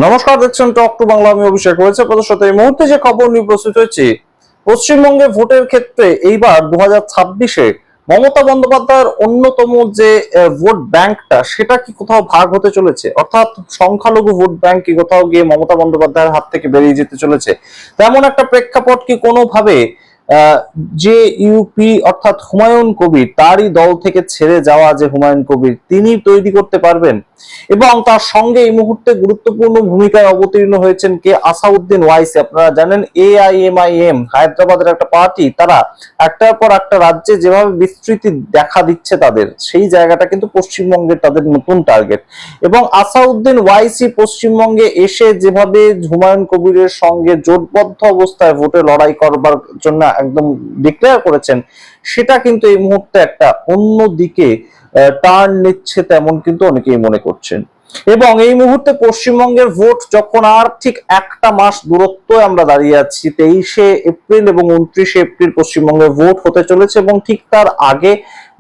নমস্কার, দেখছেন talk to Bangla. আমি অভিষেক রয়েছে আপনাদের সাথে। এই মুহূর্তে যে খবর নিয়ে প্রস্তুত হয়েছি, পশ্চিমবঙ্গে ভোটের ক্ষেত্রে এইবার 2026-এ মমতা বন্দ্যোপাধ্যায়ের অন্যতম যে ভোট ব্যাংকটা, সেটা কি কোথাও ভাগ হতে চলেছে? অর্থাৎ সংখ্যালঘু ভোট ব্যাংক কি কোথাও গিয়ে মমতা বন্দ্যোপাধ্যায়ের হাত থেকে বেরিয়ে যেতে চলেছে? তেমন একটা প্রেক্ষাপট কি কোনোভাবে যে ইউপি অর্থাৎ হুমায়ুন কবির, তারই দল থেকে ছেড়ে যাওয়া যে হুমায়ুন কবির, তিনি তৈরি করতে পারবেন? এবং তার সঙ্গে এই মুহূর্তে গুরুত্বপূর্ণ ভূমিকায় অবতীর্ণ হয়েছেন কে? আসাউদ্দিন ওয়াইসি। আপনারা জানেন AIMIM হায়দ্রাবাদের একটা পার্টি, তারা একটার পর একটা রাজ্যে যেভাবে বিস্তৃতি দেখা দিচ্ছে তাদের, সেই জায়গাটা কিন্তু পশ্চিমবঙ্গের তাদের নতুন টার্গেট। এবং আসাউদ্দিন ওয়াইসি পশ্চিমবঙ্গে এসে যেভাবে হুমায়ুন কবিরের সঙ্গে জোটবদ্ধ অবস্থায় ভোটে লড়াই করবার জন্য একদম ডিক্লেয়ার করেছেন, সেটা কিন্তু এই মুহূর্তে একটা অন্য দিকে টার্ন নিচ্ছে, তেমন কিন্তু অনেকেই মনে করছেন। এবং এই মুহূর্তে পশ্চিমবঙ্গের ভোট যখন আর ঠিক একটা মাস দূরত্ব আমরা দাঁড়িয়ে আছি, 23শে এপ্রিল এবং 29শে এপ্রিল পশ্চিমবঙ্গের ভোট হতে চলেছে, এবং ঠিক তার আগে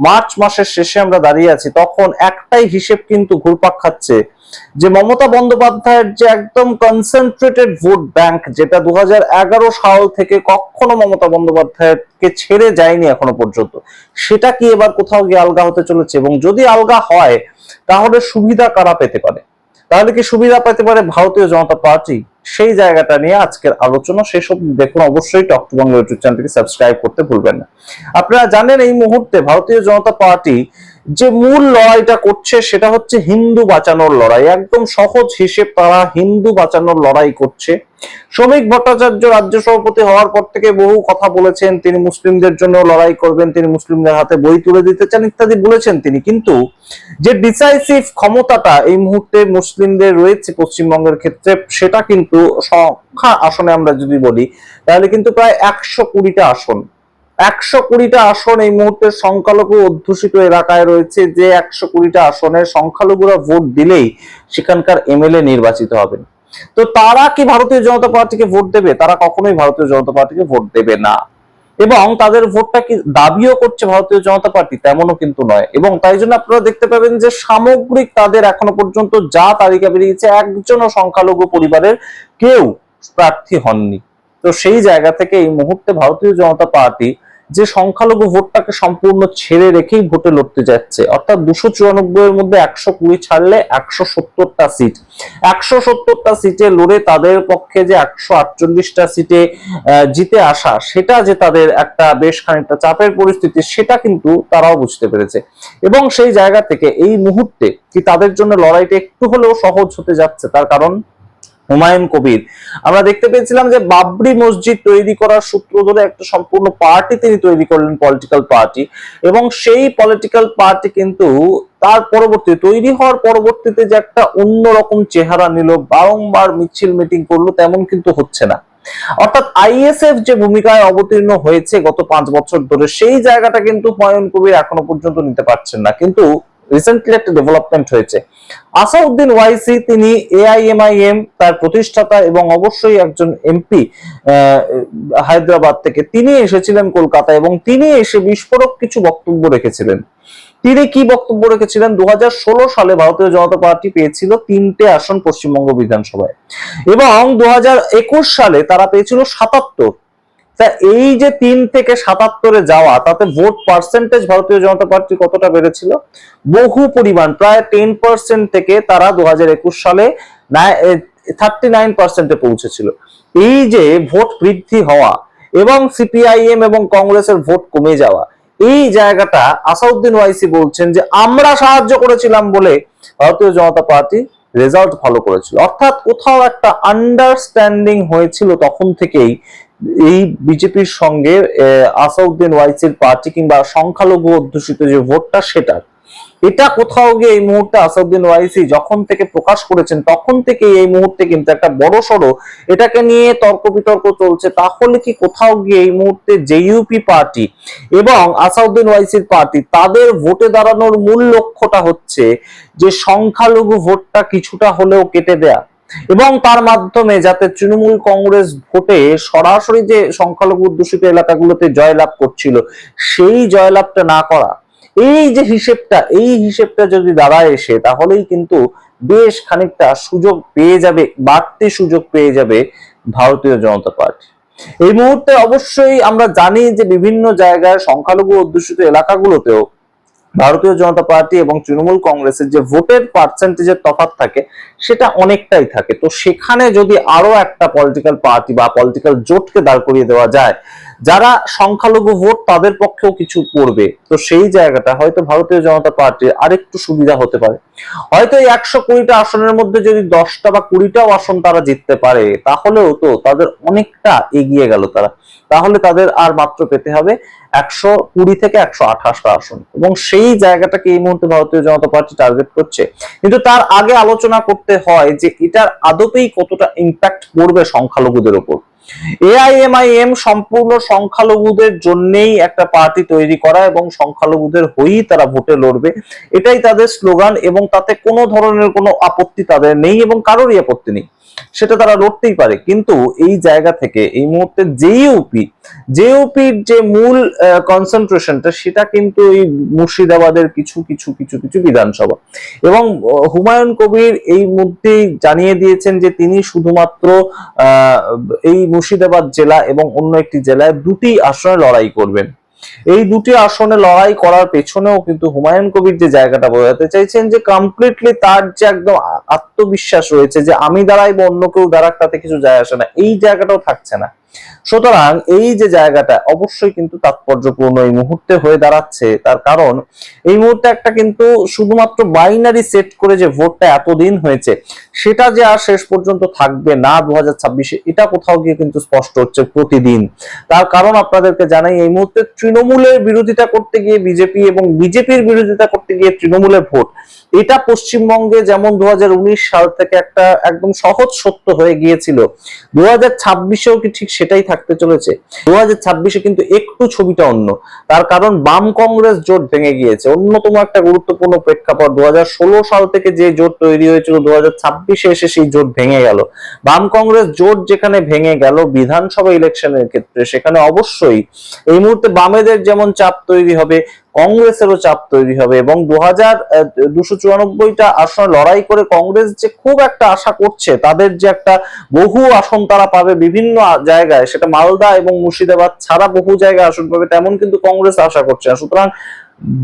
মার্চ মাসের শেষে আমরা দাঁড়িয়ে আছি, তখন একটাই হিসেব কিন্তু ঘুরপাক খাচ্ছে যে মমতা বন্দ্যোপাধ্যায়ের যে একদম কনসেন্ট্রেটেড ভোট ব্যাংক, যেটা 2011 সাল থেকে কখনো মমতা বন্দ্যোপাধ্যায়কে ছেড়ে যায়নি এখনো পর্যন্ত, সেটা কি এবার কোথাও গিয়ে আলগা হতে চলেছে? এবং যদি আলগা হয়, তাহলে সুবিধা কারা পেতে পারে? তাহলে কি সুবিধা পেতে পারে ভারতীয় জনতা পার্টি? সেই জায়গাটা নিয়ে আজকের আলোচনা। সেসব দেখুন অবশ্যই টক টু বাংলা ইউটিউব চ্যানেলটিকে সাবস্ক্রাইব করতে ভুলবেন না। আপনারা জানেন এই মুহূর্তে ভারতীয় জনতা পার্টি যে মূল লড়াইটা করছে, সেটা হচ্ছে হিন্দু বাঁচানোর লড়াই। একদম সহজ হিসেব, তারা হিন্দু বাঁচানোর লড়াই করছে। শ্রমিক ভট্টাচার্য রাজ্য সভাপতি হওয়ার পর থেকে বহু কথা বলেছেন, তিনি মুসলিমদের জন্য লড়াই করবেন, তিনি মুসলিমদের হাতে বই তুলে দিতে চান ইত্যাদি বলেছেন তিনি। কিন্তু যে ডিসাইসিভ ক্ষমতাটা এই মুহূর্তে মুসলিমদের রয়েছে পশ্চিমবঙ্গের ক্ষেত্রে, সেটা কিন্তু সংখ্যা আসনে আমরা যদি বলি, তাহলে কিন্তু প্রায় 120টা আসন। 120টা আসন এই মুহূর্তে সংখ্যালঘু অধ্যুষিত এলাকায় রয়েছে, যে 120টা আসনের সংখ্যালঘুরা ভোট দিলেই সেখানকার MLA নির্বাচিত হবেন। তো তারা কি ভারতীয় জনতা পার্টিকে ভোট দেবে? তারা কখনোই ভারতীয় জনতা পার্টিকে ভোট দেবে না। এবং তাদের ভোটটা কি দাবিও করছে ভারতীয় জনতা পার্টি? তেমনও কিন্তু নয়। এবং তাই জন্য আপনারা দেখতে পাবেন যে সামগ্রিক তাদের এখনো পর্যন্ত যা তালিকা বেরিয়েছে, একজনও সংখ্যালঘু পরিবারের কেউ প্রার্থী হননি। তো সেই জায়গা থেকে এই মুহূর্তে ভারতীয় জনতা পার্টি যে সংখ্যালঘু ভোটটাকে সম্পূর্ণ ছেড়ে রেখেই ভোটে লড়তে যাচ্ছে, অর্থাৎ 294 এর মধ্যে 120 ছাড়লে 170টা সিট, 170টা সিটে লড়ে তাদের পক্ষে যে 148টা সিটে জিতে আসা, সেটা যে তাদের একটা বেশ খানিকটা চাপের পরিস্থিতি, সেটা কিন্তু তারাও বুঝতে পেরেছে। এবং সেই জায়গা থেকে এই মুহূর্তে কি তাদের জন্য লড়াইটা একটু হলেও সহজ হতে যাচ্ছে, তার কারণ হুমায়ুন কবির, আমরা দেখতে পেয়েছিলাম যে বাবরি মসজিদ তৈরি করার সূত্র ধরে একটা সম্পূর্ণ পার্টি তিনি তৈরি করলেন, পলিটিক্যাল পার্টি। এবং সেই পলিটিক্যাল পার্টি কিন্তু তার পরবর্তী তৈরি হওয়ার পরবর্তীতে যে একটা অন্যরকম চেহারা নিল, বারংবার মিছিল মিটিং করলো, তেমন কিন্তু হচ্ছে না। অর্থাৎ ISF যে ভূমিকায় অবতীর্ণ হয়েছে গত 5 বছর ধরে, সেই জায়গাটা কিন্তু হুমায়ুন কবির এখনো পর্যন্ত নিতে পারছেন না। কিন্তু রিসেন্টলি একটা ডেভেলপমেন্ট হয়েছে। আসাউদ্দিন ওয়াইসি, তিনি AIMIM তার প্রতিষ্ঠাতা এবং অবশ্যই একজন MP হায়দ্রাবাদ থেকে, তিনি এসেছিলেন কলকাতা, এবং তিনি এসে বিস্ফোরক কিছু বক্তব্য রেখেছিলেন। তিনি কি বক্তব্য রেখেছিলেন? 2016 সালে ভারতীয় জনতা পার্টি পেয়েছিল 3টে আসন পশ্চিমবঙ্গ বিধানসভায়, এবং 2021 সালে তারা পেয়েছিল 77। তা এই যে 3 থেকে 77-এ যাওয়া, তাতে ভোট পার্সেন্টেজ ভারতীয় জনতা পার্টি কতটা বেড়েছিল? বহু পরিমাণ, প্রায় 10% থেকে তারা 2021 সালে 39%-এ পৌঁছেছিল। এই যে ভোট বৃদ্ধি হওয়া এবং CPIM এবং কংগ্রেসের ভোট কমে যাওয়া, এই জায়গাটা আসাউদ্দিন ওয়াইসি বলছেন যে আমরা সাহায্য করেছিলাম বলে ভারতীয় জনতা পার্টি রেজাল্ট ভালো করেছিল। অর্থাৎ কোথাও একটা আন্ডারস্ট্যান্ডিং হয়েছিল তখন থেকেই এই বিজেপির সঙ্গে আসাউদ্দিন ওয়াইসির পার্টি, কিংবা সংখ্যালঘু অধ্যুষিত যে ভোটটা, সেটা এটা কোথাও গিয়ে এই মুহূর্তে আসাউদ্দিন ওয়াইসি যখন থেকে প্রকাশ করেছেন, তখন থেকে এই মুহূর্তে কিন্তু একটা বড় সড়ো এটাকে নিয়ে তর্ক বিতর্ক চলছে। তাহলে কি কোথাও গিয়ে এই মুহূর্তে JUP পার্টি এবং আসাউদ্দিন ওয়াইসির পার্টি, তাদের ভোটে দাঁড়ানোর মূল লক্ষ্যটা হচ্ছে যে সংখ্যালঘু ভোটটা কিছুটা হলেও কেটে দেয়া, এবং তার মাধ্যমে যাতে তৃণমূল কংগ্রেস ভোটে সরাসরি যে সংখ্যালঘু অধ্যুষিত এলাকাগুলোতে জয়লাভ করছিল, সেই জয়লাভটা না করা, এই যে হিসেবটা, এই হিসেবটা যদি দাঁড়ায় এসে, তাহলেই কিন্তু বেশ খানিকটা সুযোগ পেয়ে যাবে, বাড়তি সুযোগ পেয়ে যাবে ভারতীয় জনতা পার্টি। এই মুহূর্তে অবশ্যই আমরা জানি যে বিভিন্ন জায়গায় সংখ্যালঘু অধ্যুষিত এলাকাগুলোতেও ভারতীয় জনতা পার্টি এবং তৃণমূল কংগ্রেসের যে ভোটের পার্সেন্টেজের তফাৎ থাকে সেটা অনেকটাই থাকে। তো সেখানে যদি আরো একটা পলিটিক্যাল পার্টি বা পলিটিক্যাল জোটকে দাঁড় করিয়ে দেওয়া যায় যারা সংখ্যালঘু ভোট তাদের পক্ষেও কিছু করবে, তো সেই জায়গাটা হয়তো ভারতীয় জনতা পার্টির আরেকটু সুবিধা হতে পারে। হয়তো এই 120টা আসনের মধ্যে যদি 10টা বা 20টাও আসন তারা জিততে পারে তাহলেও তো তাদের অনেকটা এগিয়ে গেল তারা। তাহলে তাদের আর মাত্র পেতে হবে 120 থেকে 128টা আসন, এবং সেই জায়গাটাকে এই মুহূর্তে ভারতীয় জনতা পার্টি টার্গেট করছে। কিন্তু তার আগে আলোচনা করতে হয় যে এটার আদপেই কতটা ইম্প্যাক্ট পড়বে সংখ্যালঘুদের উপর। এআইএমআইএম সম্পূর্ণ সংখ্যালঘুদের জন্যই একটা পার্টি তৈরি করা এবং সংখ্যালঘুদের হয়েই তারা ভোটে লড়বে, এটাই তাদের স্লোগান, এবং তাতে কোনো ধরনের কোনো আপত্তি তাদের নেই এবং কারোরই আপত্তি নেই, সেটা তারা লড়তেই পারে। কিন্তু এই জায়গা থেকে এই মুহূর্তে জেইউপির যে মূল কনসেন্ট্রেশনটা সেটা কিন্তু এই মুর্শিদাবাদের কিছু কিছু কিছু কিছু বিধানসভা, এবং হুমায়ুন কবির এই মধ্যেই জানিয়ে দিয়েছেন যে তিনি শুধুমাত্র এই মুর্শিদাবাদ জেলা এবং অন্য একটি জেলায় 2টি আসনে লড়াই করবেন। এই 2টি আসনে লড়াই করার পেছনেও কিন্তু হুমায়ুন কবির যে জায়গাটা বোঝাতে চাইছেন যে কমপ্লিটলি তার যে একদম আত্মবিশ্বাস রয়েছে যে আমি দাঁড়াই বা অন্য কেউ দাঁড়াক তাতে কিছু যায় আসে না, এই জায়গাটাও থাকছে না। সুতরাং এই যে জায়গাটা অবশ্যই কিন্তু তাৎপর্যপূর্ণ এই মুহূর্তে হয়ে দাঁড়াচ্ছে, তার কারণ এই মুহূর্তে একটা কিন্তু শুধুমাত্র বাইনারি সেট করে যে ভোটটা এতদিন হয়েছে সেটা যে আর শেষ পর্যন্ত থাকবে না 2026-এ, এটা কোথাও গিয়ে কিন্তু স্পষ্ট হচ্ছে প্রতিদিন। তার কারণ আপনাদেরকে জানাই এই মুহূর্তে তৃণমূলের বিরোধিতা করতে গিয়ে বিজেপি এবং বিজেপির বিরোধিতা করতে গিয়ে তৃণমূলের ভোট, এটা পশ্চিমবঙ্গে যেমন 2019 সাল থেকে একটা একদম সহজ সত্য হয়ে গিয়েছিল, 2026-এও কি ঠিক সেটাই থাকতে চলেছে? 2026-এ কিন্তু একটু ছবিটা অন্য, তার কারণ বাম কংগ্রেস জোট ভেঙে গিয়েছে। অন্যতম একটা গুরুত্বপূর্ণ প্রেক্ষাপট 2016 সাল থেকে যে জোট তৈরি হয়েছিল 2026-এ এসে সেই জোট ভেঙে গেল। বাম কংগ্রেস জোট যেখানে ভেঙে গেল বিধানসভা ইলেকশনের ক্ষেত্রে, সেখানে অবশ্যই এই মুহূর্তে বামেদের যেমন চাপ তৈরি হবে, কংগ্রেসেরও চাপ তৈরি হবে, এবং 294টা আসন লড়াই করে কংগ্রেস যে খুব একটা আশা করছে তাদের যে একটা বহু আসন তারা পাবে বিভিন্ন জায়গায়, সেটা মালদা এবং মুর্শিদাবাদ ছাড়া বহু জায়গায় আসন পাবে, তেমন কিন্তু কংগ্রেস আশা করছে না। সুতরাং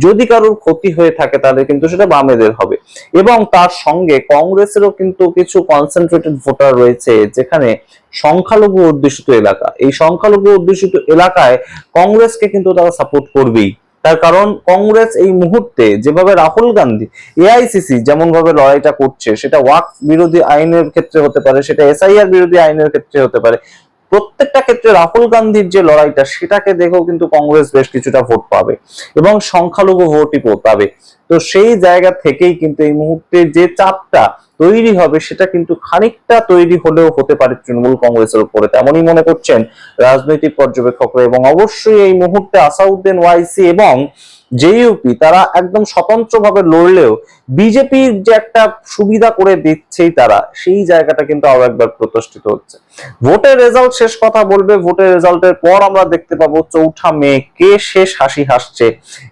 যদি কারোর ক্ষতি হয়ে থাকে তাহলে কিন্তু সেটা বামেদের হবে, এবং তার সঙ্গে কংগ্রেসেরও কিন্তু কিছু কনসেন্ট্রেটেড ভোটার রয়েছে যেখানে সংখ্যালঘু অধ্যুষিত এলাকা, এই সংখ্যালঘু অধ্যুষিত এলাকায় কংগ্রেসকে কিন্তু তারা সাপোর্ট করবেই। তার কারণ কংগ্রেস এই মুহূর্তে যেভাবে রাহুল গান্ধী এআইসিসি যেমন ভাবে লড়াইটা করছে, সেটা ওয়াকফ বিরোধী আইনের ক্ষেত্রে হতে পারে, সেটা এসআইআর বিরোধী আইনের ক্ষেত্রে হতে পারে, প্রত্যেকটা ক্ষেত্রে রাহুল গান্ধীর যে লড়াইটা সেটাকে দেখেও কিন্তু কংগ্রেস বেশ কিছুটা ভোট পাবে এবং সংখ্যালঘু ভোটই পাবে। তো সেই জায়গা থেকেই কিন্তু এই মুহূর্তে যে চাপটা তৈরি হবে সেটা কিন্তু খানিকটা তৈরি হলেও হতে পারে তৃণমূল কংগ্রেসের উপরে, তেমনই মনে করছেন রাজনৈতিক পর্যবেক্ষকরা। এবং অবশ্যই এই মুহূর্তে আসাউদ্দিন ওয়াইসি এবং জেইউপি তারা একদম স্বতন্ত্রভাবে লড়লেও বিজেপির যে একটা সুবিধা করে দিচ্ছেই তারা, সেই জায়গাটা কিন্তু আরো একবার প্রতিষ্ঠিত হচ্ছে। ভোটের রেজাল্ট শেষ কথা বলবে, ভোটের রেজাল্টের পর আমরা দেখতে পাবো 4 মে কে শেষ হাসি হাসছে,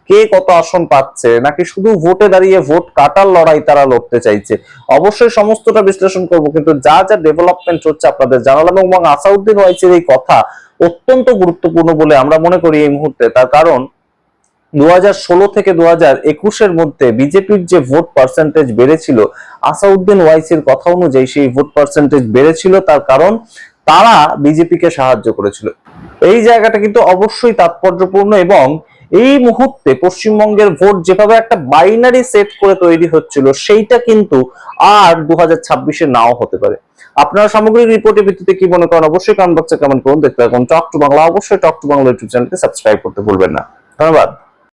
কে কত আসন পাচ্ছে, নাকি শুধু ভোটে দাঁড়িয়ে ভোট কাটার লড়াই তারা লড়তে চাইছে। অবশ্যই সমস্তটা বিশ্লেষণ করব, কিন্তু যা যা ডেভেলপমেন্ট হচ্ছে আপনাদের জানালাম, এবং আসাউদ্দিন ওয়াইসির এই কথা অত্যন্ত গুরুত্বপূর্ণ বলে আমরা মনে করি এই মুহূর্তে। তার কারণ 2016 থেকে 2021-এর মধ্যে বিজেপির যে ভোট পার্সেন্টেজ বেড়েছিল, আসাউদ্দিন ওয়াইসির কথা অনুযায়ী সেই ভোট পার্সেন্টেজ বেড়েছিল, তার কারণ তারা বিজেপিকে সাহায্য করেছিল। এই জায়গাটা কিন্তু অবশ্যই তাৎপর্যপূর্ণ, এবং এই মুহূর্তে পশ্চিমবঙ্গের ভোট যেভাবে একটা বাইনারি সেট করে তৈরি হচ্ছিল সেইটা কিন্তু আর 2026-এ নাও হতে পারে। আপনারা সামগ্রিক রিপোর্টের ভিত্তিতে কি মনে করেন অবশ্যই কমেন্ট বক্সে কমেন্ট করুন। দেখতে থাকুন টক টু বাংলা, অবশ্যই টক টু বাংলা ইউটিউব চ্যানেলকে সাবস্ক্রাইব করতে ভুলবেন না। ধন্যবাদ।